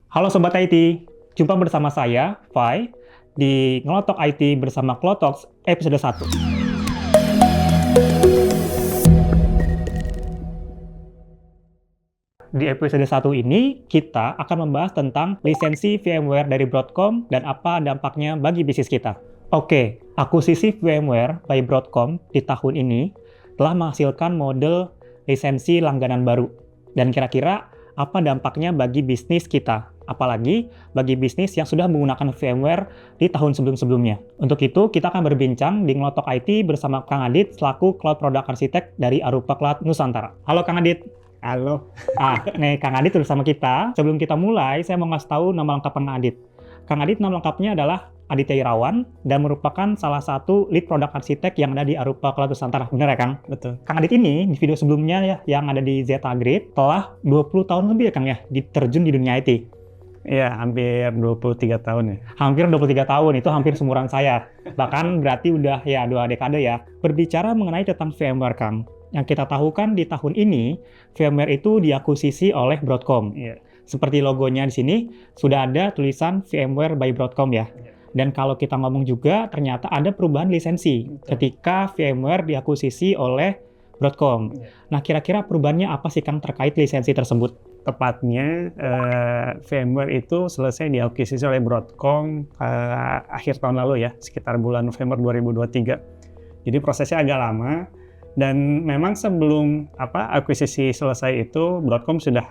Halo Sobat IT, jumpa bersama saya, Fai, di Ngelotok IT bersama Klotoks episode 1. Di episode 1 ini, kita akan membahas tentang lisensi VMware dari Broadcom dan apa dampaknya bagi bisnis kita. Oke, akuisisi VMware by Broadcom di tahun ini telah menghasilkan model lisensi langganan baru. Dan kira-kira apa dampaknya bagi bisnis kita? Apalagi bagi bisnis yang sudah menggunakan VMware di tahun sebelum-sebelumnya. Untuk itu, kita akan berbincang di Ngelotok IT bersama Kang Adit selaku Cloud Product Architect dari Arupa Cloud Nusantara. Halo Kang Adit. Halo. Nih Kang Adit bersama kita. Sebelum kita mulai, saya mau ngasih tahu nama lengkap Kang Adit. Kang Adit nama lengkapnya adalah Aditya Irawan dan merupakan salah satu lead product architect yang ada di Arupa Cloud Nusantara. Benar ya, Kang? Betul. Kang Adit ini di video sebelumnya ya, yang ada di Zeta Grid, telah 20 tahun lebih ya, Kang ya, diterjun di dunia IT. Iya, hampir 23 tahun ya. Hampir 23 tahun, itu hampir seumuran saya. Bahkan berarti udah ya 2 dekade ya. Berbicara mengenai tentang VMware, Kang. Yang kita tahu kan di tahun ini, VMware itu diakuisisi oleh Broadcom. Iya. Seperti logonya di sini, sudah ada tulisan VMware by Broadcom ya. Dan kalau kita ngomong juga, ternyata ada perubahan lisensi ketika VMware diakuisisi oleh Broadcom. Nah, kira-kira perubahannya apa sih, Kang, terkait lisensi tersebut? Tepatnya, VMware itu selesai diakuisisi oleh Broadcom akhir tahun lalu ya, sekitar bulan November 2023. Jadi prosesnya agak lama, dan memang sebelum akuisisi selesai itu, Broadcom sudah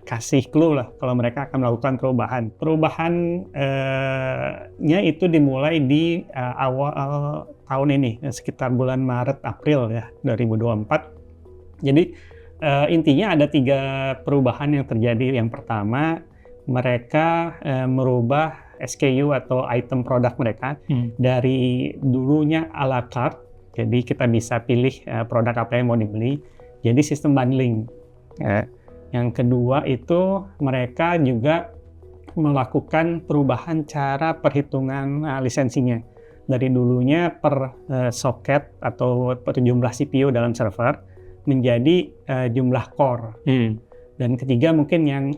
kasih clue lah kalau mereka akan melakukan perubahan. Perubahannya itu dimulai di awal tahun ini, sekitar bulan Maret April ya 2024. Jadi intinya ada 3 perubahan yang terjadi. Yang pertama, mereka merubah SKU atau item produk mereka dari dulunya a la carte. Jadi kita bisa pilih produk apa yang mau dibeli. Jadi sistem bundling. Yang kedua itu mereka juga melakukan perubahan cara perhitungan lisensinya. Dari dulunya per soket atau per jumlah CPU dalam server menjadi jumlah core. Dan ketiga mungkin yang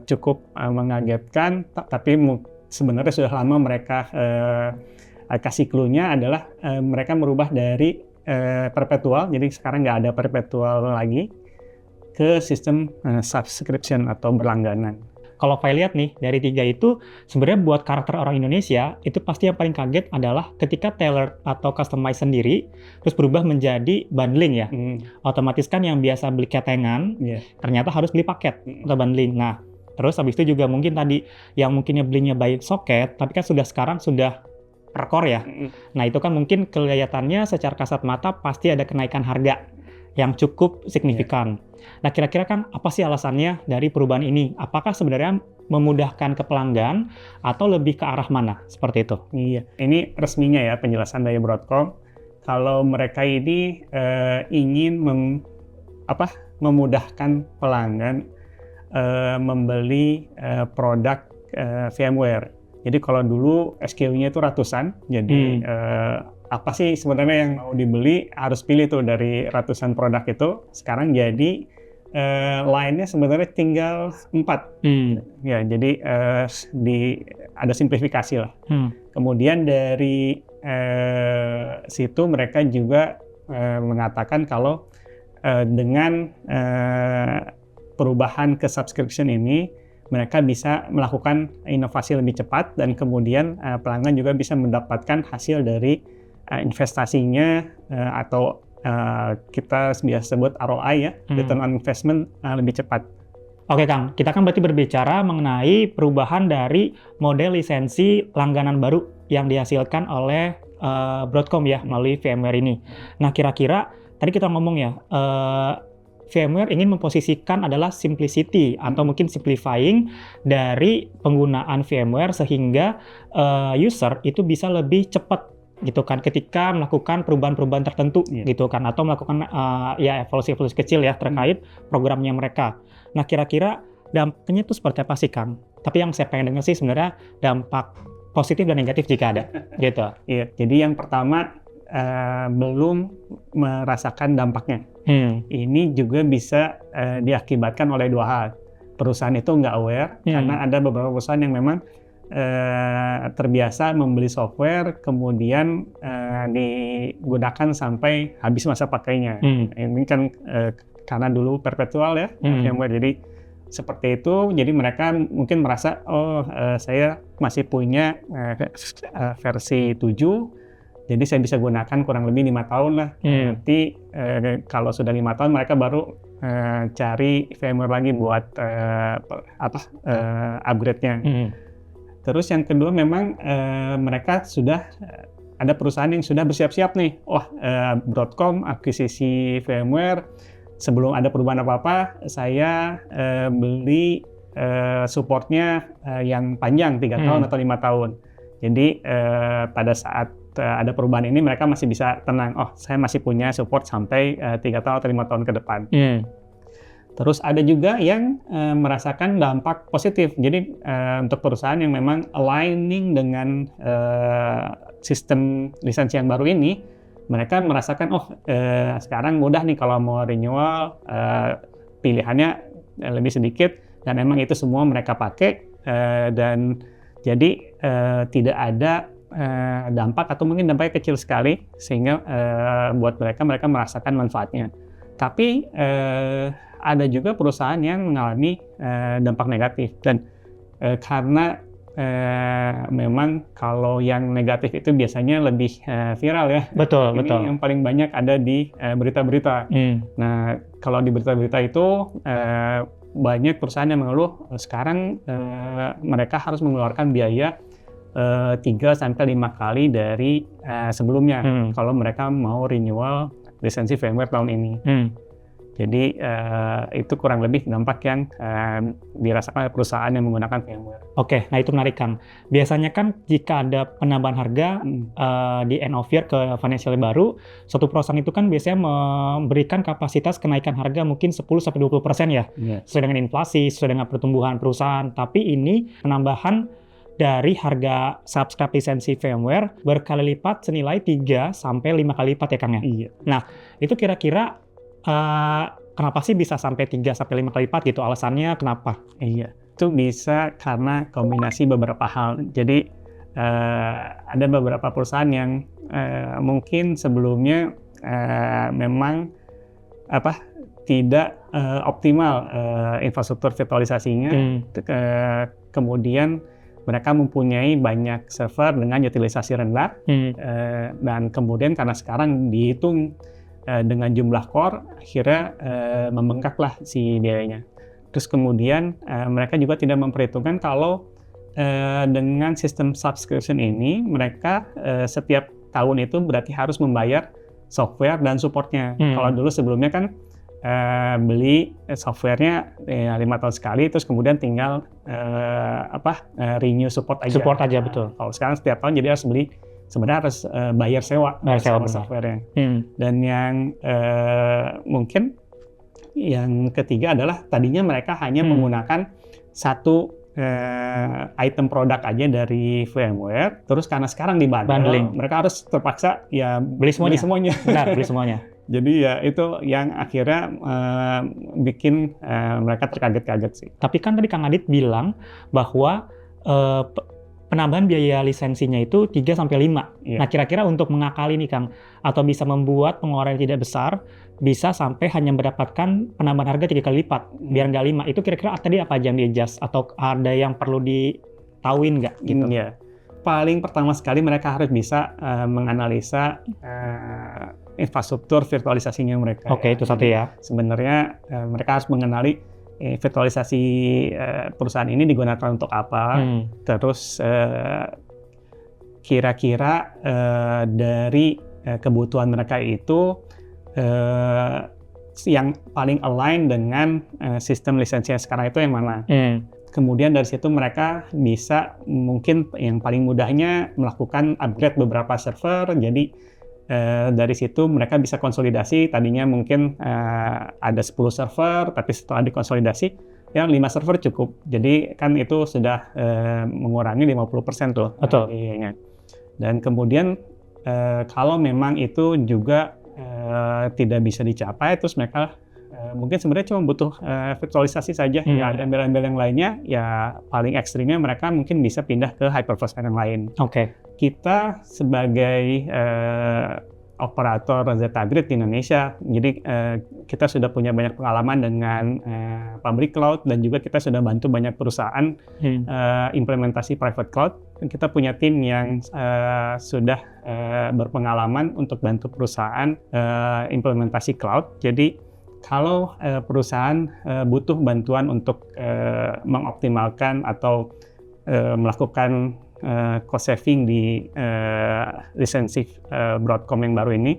cukup mengagetkan, tapi sebenarnya sudah lama mereka kasih clue-nya adalah mereka merubah dari perpetual, jadi sekarang nggak ada perpetual lagi, ke sistem subscription atau berlangganan. Kalau saya lihat nih, dari 3 itu, sebenarnya buat karakter orang Indonesia, itu pasti yang paling kaget adalah ketika tailored atau customize sendiri, terus berubah menjadi bundling ya. Otomatis kan yang biasa beli ketengan, ternyata harus beli paket atau bundling. Nah, terus habis itu juga mungkin tadi, yang mungkinnya belinya by soket, tapi kan sekarang sudah per core ya. Nah, itu kan mungkin kelihatannya secara kasat mata pasti ada kenaikan harga yang cukup signifikan. Nah, kira-kira kan apa sih alasannya dari perubahan ini? Apakah sebenarnya memudahkan ke pelanggan atau lebih ke arah mana? Seperti itu. Iya, ini resminya ya penjelasan dari Broadcom. Kalau mereka ini ingin memudahkan pelanggan membeli produk VMware. Jadi kalau dulu SKU-nya itu ratusan, jadi apa sih sebenarnya yang mau dibeli, harus pilih tuh dari ratusan produk itu. Sekarang jadi line-nya sebenarnya tinggal 4. Ya, jadi ada simplifikasi lah. Kemudian dari situ mereka juga mengatakan kalau dengan perubahan ke subscription ini, mereka bisa melakukan inovasi lebih cepat, dan kemudian pelanggan juga bisa mendapatkan hasil dari investasinya atau kita biasa sebut ROI ya, return on investment, lebih cepat. Oke Kang, kita kan berarti berbicara mengenai perubahan dari model lisensi langganan baru yang dihasilkan oleh Broadcom ya melalui VMware ini. Nah, kira-kira tadi kita ngomong ya, VMware ingin memposisikan adalah simplicity atau mungkin simplifying dari penggunaan VMware sehingga user itu bisa lebih cepat gitu kan ketika melakukan perubahan-perubahan tertentu gitu kan, atau melakukan evolusi-evolusi kecil ya terkait programnya mereka. Nah, kira-kira dampaknya itu seperti apa sih, Kang? Tapi yang saya pengen dengar sih sebenarnya dampak positif dan negatif jika ada gitu. Iya, jadi yang pertama belum merasakan dampaknya. Ini juga bisa diakibatkan oleh 2 hal. perusahaan itu nggak aware, karena ada beberapa perusahaan yang memang terbiasa membeli software kemudian digunakan sampai habis masa pakainya. Ini kan karena dulu perpetual ya, VMware, jadi seperti itu. Jadi mereka mungkin merasa saya masih punya versi 7, jadi saya bisa gunakan kurang lebih 5 tahun lah. Nanti kalau sudah 5 tahun mereka baru cari VMware lagi buat upgrade-nya. Terus yang kedua memang mereka sudah ada perusahaan yang sudah bersiap-siap nih, Broadcom akuisisi VMware, sebelum ada perubahan apa-apa saya beli supportnya yang panjang 3 tahun atau 5 tahun. Jadi pada saat ada perubahan ini mereka masih bisa tenang, saya masih punya support sampai 3 tahun atau 5 tahun ke depan. Terus ada juga yang merasakan dampak positif. Jadi untuk perusahaan yang memang aligning dengan sistem lisensi yang baru ini, mereka merasakan sekarang mudah nih kalau mau renewal, pilihannya lebih sedikit dan memang itu semua mereka pakai, dan jadi tidak ada dampak atau mungkin dampaknya kecil sekali sehingga buat mereka merasakan manfaatnya. Tapi ada juga perusahaan yang mengalami dampak negatif, dan karena memang kalau yang negatif itu biasanya lebih viral ya. Betul. Yang paling banyak ada di berita-berita. Nah, kalau di berita-berita itu banyak perusahaan yang mengeluh sekarang mereka harus mengeluarkan biaya 3-5 kali dari sebelumnya kalau mereka mau renewal lisensi VMware tahun ini. Jadi itu kurang lebih dampak yang dirasakan oleh perusahaan yang menggunakan VMware. Oke, nah itu menarik Kang. Biasanya kan jika ada penambahan harga di end of year ke financial baru, suatu perusahaan itu kan biasanya memberikan kapasitas kenaikan harga mungkin 10-20% ya, sesuai dengan inflasi, sesuai dengan pertumbuhan perusahaan. Tapi ini penambahan dari harga subscribe lisensi VMware berkali lipat senilai 3-5 kali lipat ya Kang ya? Iya. Nah, itu kira-kira kenapa sih bisa sampai 3-5 kali lipat gitu? Alasannya kenapa? Iya, itu bisa karena kombinasi beberapa hal. Jadi ada beberapa perusahaan yang mungkin sebelumnya memang tidak optimal infrastruktur virtualisasinya. Kemudian mereka mempunyai banyak server dengan utilisasi rendah, dan kemudian karena sekarang dihitung dengan jumlah core, akhirnya membengkaklah si biayanya. Terus kemudian mereka juga tidak memperhitungkan kalau dengan sistem subscription ini mereka setiap tahun itu berarti harus membayar software dan supportnya. Kalau dulu sebelumnya kan beli softwarenya 5 tahun sekali, terus kemudian tinggal renew support aja. Support aja, betul. Kalau sekarang setiap tahun jadi harus beli, sebenarnya harus bayar sewa software-nya. Dan yang mungkin yang ketiga adalah tadinya mereka hanya menggunakan satu item produk aja dari VMware, terus karena sekarang dibundling, mereka harus terpaksa ya beli semuanya. Benar, beli semuanya. Jadi ya itu yang akhirnya bikin mereka terkaget-kaget sih. Tapi kan tadi Kang Adit bilang bahwa penambahan biaya lisensinya itu 3-5. Nah, kira-kira untuk mengakali nih Kang, atau bisa membuat pengeluaran yang tidak besar, bisa sampai hanya mendapatkan penambahan harga 3 kali lipat, biar nggak 5. Itu kira-kira tadi apa aja yang di-adjust? Atau ada yang perlu ditauin nggak? Gitu? Ya. Paling pertama sekali mereka harus bisa menganalisa infrastruktur virtualisasinya mereka. Oke, itu satu ya. Sebenarnya mereka harus mengenali virtualisasi perusahaan ini digunakan untuk apa, terus kira-kira dari kebutuhan mereka itu yang paling align dengan sistem lisensi yang sekarang itu yang mana. Kemudian dari situ mereka bisa mungkin yang paling mudahnya melakukan upgrade beberapa server, jadi dari situ mereka bisa konsolidasi, tadinya mungkin ada 10 server, tapi setelah dikonsolidasi, ya 5 server cukup. Jadi kan itu sudah mengurangi 50% tuh. Betul. Dan kemudian kalau memang itu juga tidak bisa dicapai, terus mereka mungkin sebenarnya cuma butuh virtualisasi saja. Ya ada embel-embel yang lainnya, ya paling ekstrimnya mereka mungkin bisa pindah ke hypervisor yang lain. Oke. Kita sebagai operator Zeta Grid di Indonesia, jadi kita sudah punya banyak pengalaman dengan public cloud dan juga kita sudah bantu banyak perusahaan implementasi private cloud. Kita punya tim yang sudah berpengalaman untuk bantu perusahaan implementasi cloud. Jadi kalau perusahaan butuh bantuan untuk mengoptimalkan atau melakukan cost saving di lisensi Broadcom yang baru ini,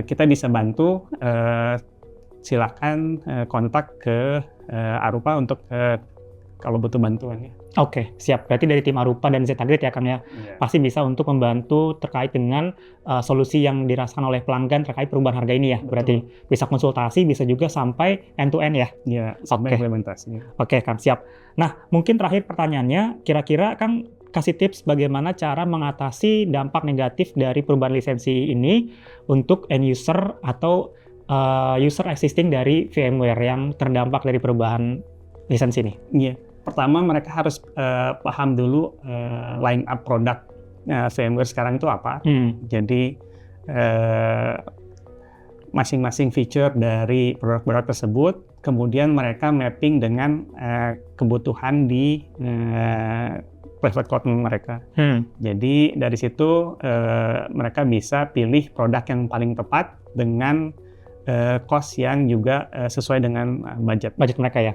kita bisa bantu. Silakan kontak ke Arupa untuk kalau butuh bantuan. Oke, siap. Berarti dari tim Arupa dan Zeta Grid ya, Kang ya, pasti bisa untuk membantu terkait dengan solusi yang dirasakan oleh pelanggan terkait perubahan harga ini ya. Betul. Berarti bisa konsultasi, bisa juga sampai end to end ya. Ya, sampai implementasi. Oke, Kang, siap. Nah, mungkin terakhir pertanyaannya, kira-kira Kang kasih tips bagaimana cara mengatasi dampak negatif dari perubahan lisensi ini untuk end user atau user existing dari VMware yang terdampak dari perubahan lisensi ini? Iya. Pertama mereka harus paham dulu line up produk VMware sekarang itu apa. Jadi masing-masing feature dari produk-produk tersebut, kemudian mereka mapping dengan kebutuhan di private cloud mereka. Jadi dari situ mereka bisa pilih produk yang paling tepat dengan cost yang juga sesuai dengan budget mereka ya.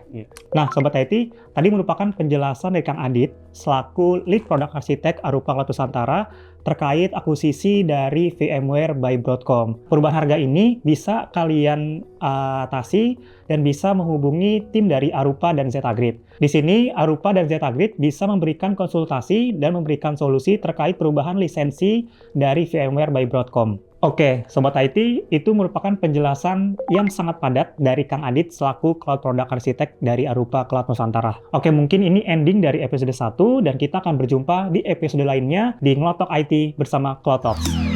Nah, Sobat IT, tadi merupakan penjelasan dari Kang Adit selaku Lead Product Architect Arupa Cloud Nusantara terkait akuisisi dari VMware by Broadcom. Perubahan harga ini bisa kalian atasi dan bisa menghubungi tim dari Arupa dan Zeta Grid. Di sini Arupa dan Zeta Grid bisa memberikan konsultasi dan memberikan solusi terkait perubahan lisensi dari VMware by Broadcom. Oke, Sobat IT, itu merupakan penjelasan yang sangat padat dari Kang Adit selaku Cloud Product Architect dari Arupa Cloud Nusantara. Oke, mungkin ini ending dari episode 1 dan kita akan berjumpa di episode lainnya di Ngelotok IT bersama Cloud Talks.